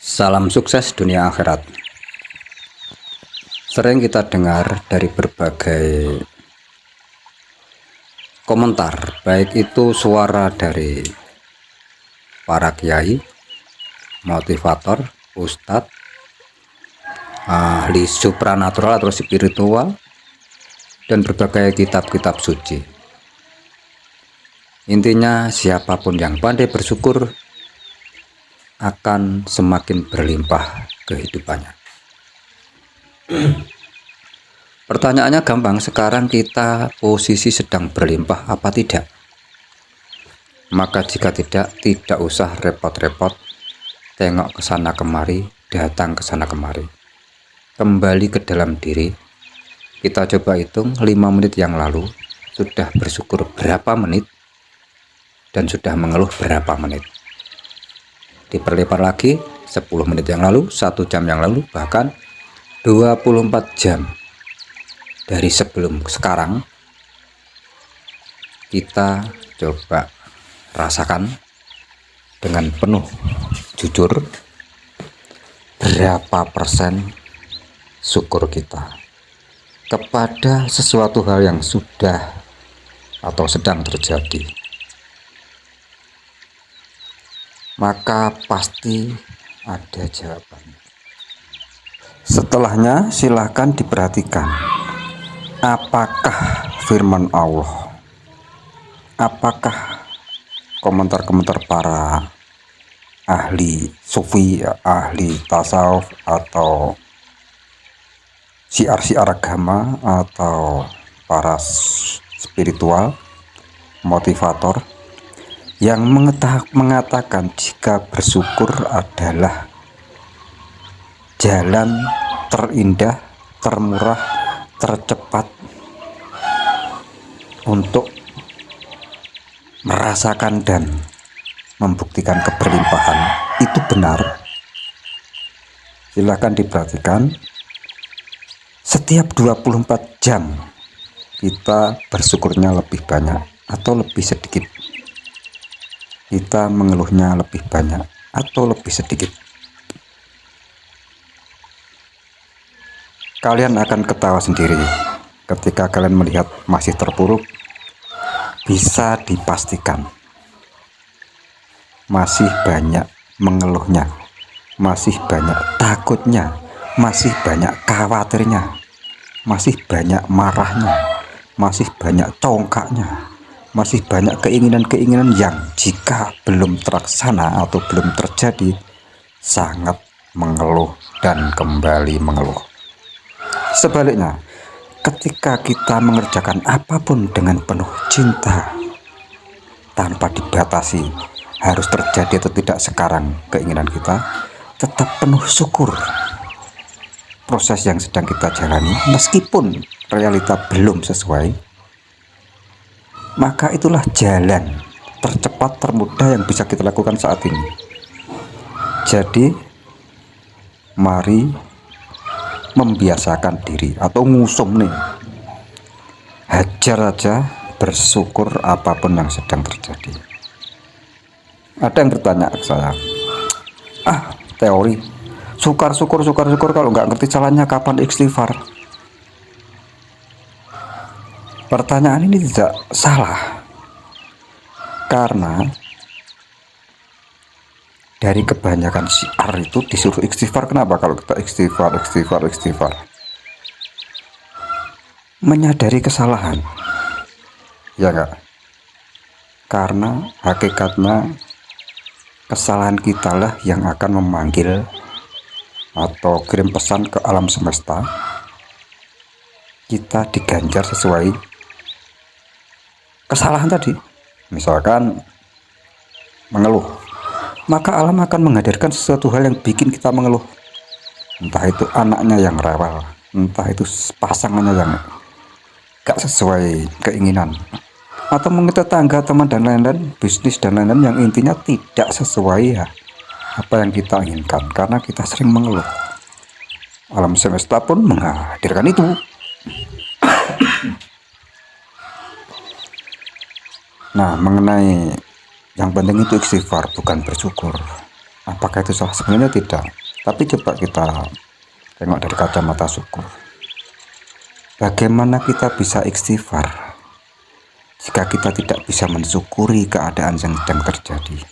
Salam sukses dunia akhirat. Sering kita dengar dari berbagai komentar, baik itu suara dari para kiai, motivator, ustadz, ahli supranatural atau spiritual, dan berbagai kitab-kitab suci. Intinya, siapapun yang pandai bersyukur akan semakin berlimpah kehidupannya. Pertanyaannya gampang, sekarang kita posisi sedang berlimpah apa tidak? Maka jika tidak usah repot-repot tengok ke sana kemari, datang ke sana kemari. Kembali ke dalam diri. Kita coba hitung 5 menit yang lalu sudah bersyukur berapa menit dan sudah mengeluh berapa menit. Diperlebar lagi 10 menit yang lalu, 1 jam yang lalu, bahkan 24 jam dari sebelum sekarang. Kita coba rasakan dengan penuh jujur berapa persen syukur kita kepada sesuatu hal yang sudah atau sedang terjadi. Maka pasti ada jawabannya. Setelahnya silahkan diperhatikan, apakah firman Allah, apakah komentar-komentar para ahli sufi, ahli tasawuf, atau syiar-syiar agama, atau para spiritual, motivator yang mengatakan jika bersyukur adalah jalan terindah, termurah, tercepat untuk merasakan dan membuktikan keberlimpahan. Itu benar. Silahkan diperhatikan, setiap 24 jam kita bersyukurnya lebih banyak atau lebih sedikit, kita mengeluhnya lebih banyak atau lebih sedikit. Kalian akan ketawa sendiri ketika kalian melihat masih terpuruk. Bisa dipastikan masih banyak mengeluhnya, masih banyak takutnya, masih banyak khawatirnya, masih banyak marahnya, masih banyak congkaknya, masih banyak keinginan-keinginan yang jika belum terlaksana atau belum terjadi sangat mengeluh dan kembali mengeluh. Sebaliknya, ketika kita mengerjakan apapun dengan penuh cinta, tanpa dibatasi harus terjadi atau tidak sekarang keinginan kita, tetap penuh syukur proses yang sedang kita jalani, meskipun realita belum sesuai, maka itulah jalan tercepat, termudah yang bisa kita lakukan saat ini. Jadi mari membiasakan diri atau ngusum nih, hajar aja bersyukur apapun yang sedang terjadi. Ada yang bertanya ke saya, teori syukur kalau nggak ngerti caranya kapan istighfar. Pertanyaan ini tidak salah, karena dari kebanyakan syiar itu disuruh istighfar. Kenapa kalau kita istighfar? Menyadari kesalahan, ya enggak? Karena hakikatnya kesalahan kita lah yang akan memanggil atau kirim pesan ke alam semesta. Kita diganjar sesuai kesalahan tadi. Misalkan mengeluh, maka alam akan menghadirkan sesuatu hal yang bikin kita mengeluh. Entah itu anaknya yang rewel, entah itu pasangannya yang gak sesuai keinginan, atau mungkin tetangga, teman, dan lain-lain, bisnis dan lain-lain yang intinya tidak sesuai ya apa yang kita inginkan. Karena kita sering mengeluh, alam semesta pun menghadirkan itu. Nah, mengenai yang penting itu istighfar, bukan bersyukur. Apa Apakah itu salah? Sebenarnya tidak. Tapi coba kita tengok dari kacamata syukur. Bagaimana kita bisa istighfar jika kita tidak bisa mensyukuri keadaan yang sedang terjadi?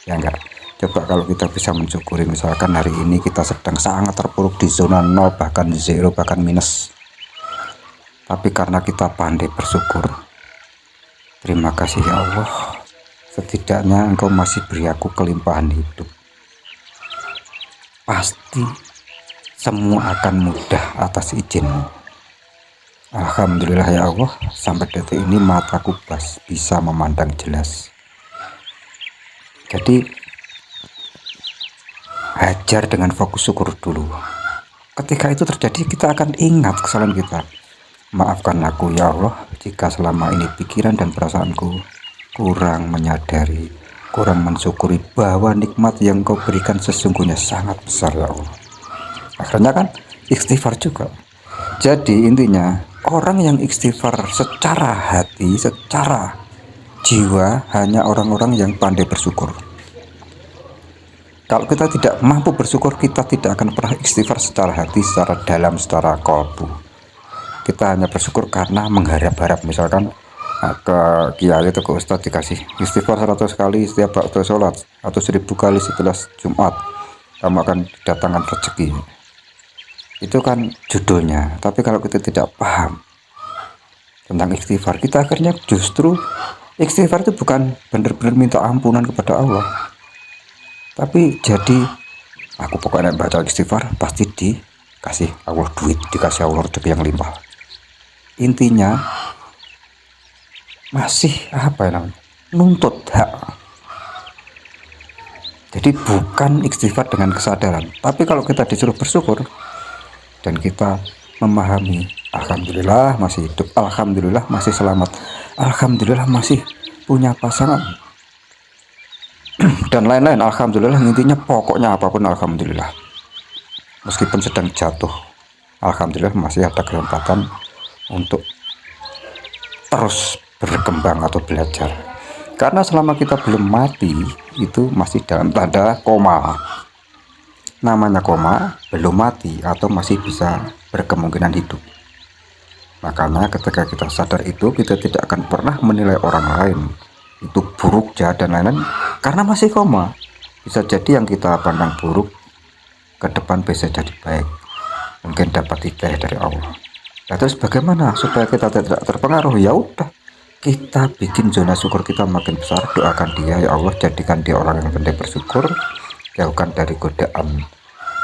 Ya enggak? Coba kalau kita bisa mensyukuri, misalkan hari ini kita sedang sangat terpuruk di zona 0, bahkan 0, bahkan minus. Tapi karena kita pandai bersyukur, terima kasih ya Allah, setidaknya Engkau masih beri aku kelimpahan hidup. Pasti semua akan mudah atas izin-Mu. Alhamdulillah ya Allah, sampai detik ini mataku bisa memandang jelas. Jadi hajar dengan fokus syukur dulu. Ketika itu terjadi, kita akan ingat kesalahan kita. Maafkan aku ya Allah jika selama ini pikiran dan perasaanku kurang menyadari, kurang mensyukuri bahwa nikmat yang Kau berikan sesungguhnya sangat besar ya Allah. Akhirnya kan istighfar juga. Jadi intinya, orang yang istighfar secara hati, secara jiwa, hanya orang-orang yang pandai bersyukur. Kalau kita tidak mampu bersyukur, kita tidak akan pernah istighfar secara hati, secara dalam, secara kolbu. Kita hanya bersyukur karena mengharap-harap. Misalkan ke kiai atau ke ustadz dikasih istighfar 100 kali setiap waktu sholat, atau 1000 kali setelah Jumat, kamu akan datangkan rezeki. Itu kan judulnya. Tapi kalau kita tidak paham tentang istighfar, kita akhirnya justru istighfar itu bukan benar-benar minta ampunan kepada Allah, tapi jadi aku pokoknya baca istighfar pasti dikasih Allah duit, dikasih Allah rezeki yang limpah. Intinya masih apa ya namanya, nuntut hak. Jadi bukan istighfar dengan kesadaran. Tapi kalau kita disuruh bersyukur dan kita memahami, alhamdulillah masih hidup, alhamdulillah masih selamat, alhamdulillah masih punya pasangan, dan lain-lain, alhamdulillah. Intinya pokoknya apapun alhamdulillah. Meskipun sedang jatuh, alhamdulillah masih ada kesempatan untuk terus berkembang atau belajar. Karena selama kita belum mati, itu masih dalam tanda koma. Namanya koma, belum mati atau masih bisa berkemungkinan hidup. Makanya ketika kita sadar itu, kita tidak akan pernah menilai orang lain itu buruk, jahat, dan lain-lain, karena masih koma. Bisa jadi yang kita pandang buruk ke depan bisa jadi baik, mungkin dapat hidayah dari Allah. Nah, terus bagaimana supaya kita tidak terpengaruh? Ya udah, kita bikin zona syukur kita makin besar. Doakan dia, ya Allah jadikan dia orang yang pandai bersyukur, jauhkan dari godaan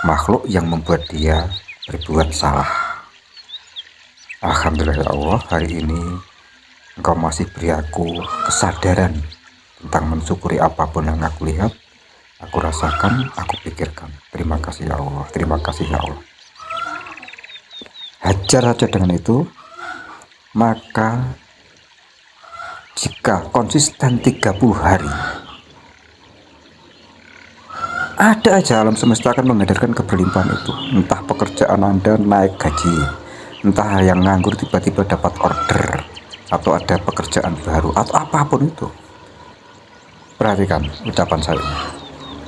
makhluk yang membuat dia berbuat salah. Alhamdulillah ya Allah, hari ini Engkau masih beri aku kesadaran tentang mensyukuri apapun yang aku lihat, aku rasakan, aku pikirkan. Terima kasih ya Allah, terima kasih ya Allah. Hajar saja dengan itu, maka jika konsisten 30 hari, ada aja alam semesta akan menghadirkan keberlimpahan itu. Entah pekerjaan Anda naik gaji, entah yang nganggur tiba-tiba dapat order, atau ada pekerjaan baru, atau apapun itu. Perhatikan ucapan saya.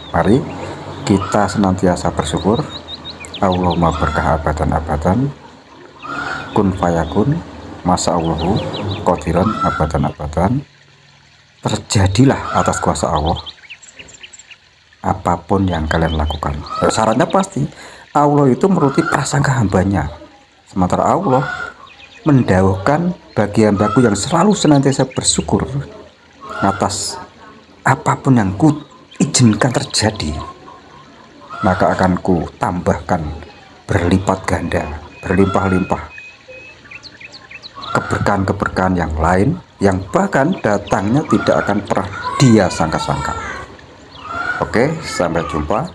Mari kita senantiasa bersyukur. Allahumma berkah abadan-abadan, kun fayakun, masa Allahu qadiran abadan-abadan. Terjadilah atas kuasa Allah apapun yang kalian lakukan. Syaratnya pasti Allah itu menuruti prasangka hambanya. Sementara Allah mendauhkan bagi hambaku yang selalu senantiasa bersyukur atas apapun yang ku izinkan terjadi, maka akan ku tambahkan berlipat ganda, berlimpah-limpah keberkahan-keberkahan yang lain, yang bahkan datangnya tidak akan pernah dia sangka-sangka. Oke, sampai jumpa.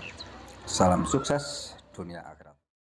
Salam sukses dunia akhirat.